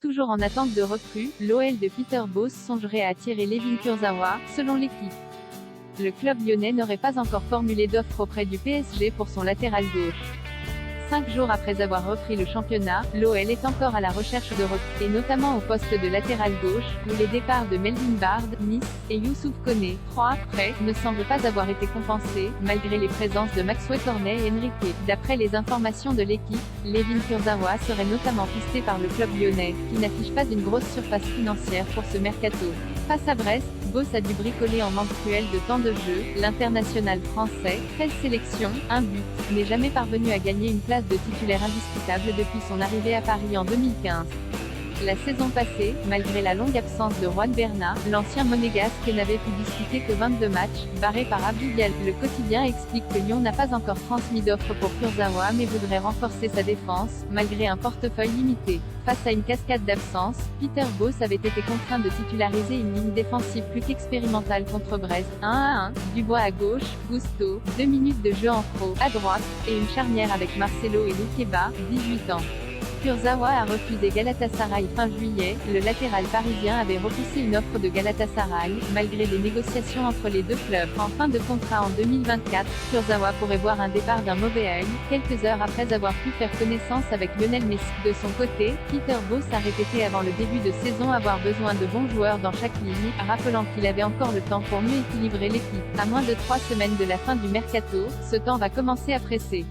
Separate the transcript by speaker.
Speaker 1: Toujours en attente de recrues, l'OL de Peter Bosz songerait à attirer Layvin Kurzawa, selon l'équipe. Le club lyonnais n'aurait pas encore formulé d'offre auprès du PSG pour son latéral gauche. 5 jours après avoir repris le championnat, l'OL est encore à la recherche de recrues, et notamment au poste de latéral gauche, où les départs de Melvin Bard, Nice, et Youssouf Koné, 3 prêts, ne semblent pas avoir été compensés, malgré les présences de Maxwell Cornet et Enrique. D'après les informations de l'équipe, Layvin Kurzawa serait notamment pisté par le club lyonnais, qui n'affiche pas une grosse surface financière pour ce mercato. Face à Brest, Bosz a dû bricoler en manque cruel de temps de jeu. L'international français, 13 sélections, 1 but, n'est jamais parvenu à gagner une place de titulaire indiscutable depuis son arrivée à Paris en 2015. La saison passée, malgré la longue absence de Juan Bernat, l'ancien monégasque n'avait pu disputer que 22 matchs, barré par Abdou Diallo. Le quotidien explique que Lyon n'a pas encore transmis d'offre pour Kurzawa mais voudrait renforcer sa défense, malgré un portefeuille limité. Face à une cascade d'absences, Peter Bosz avait été contraint de titulariser une ligne défensive plus qu'expérimentale contre Brest, 1-1, Dubois à gauche, Gusto, 2 minutes de jeu en pro, à droite, et une charnière avec Marcelo et Loukeba, 18 ans. Kurzawa a refusé Galatasaray fin juillet. Le latéral parisien avait repoussé une offre de Galatasaray, malgré des négociations entre les deux clubs. En fin de contrat en 2024, Kurzawa pourrait voir un départ d'un mauvais œil, quelques heures après avoir pu faire connaissance avec Lionel Messi. De son côté, Peter Bosz a répété avant le début de saison avoir besoin de bons joueurs dans chaque ligne, rappelant qu'il avait encore le temps pour mieux équilibrer l'équipe. À moins de 3 semaines de la fin du mercato, ce temps va commencer à presser.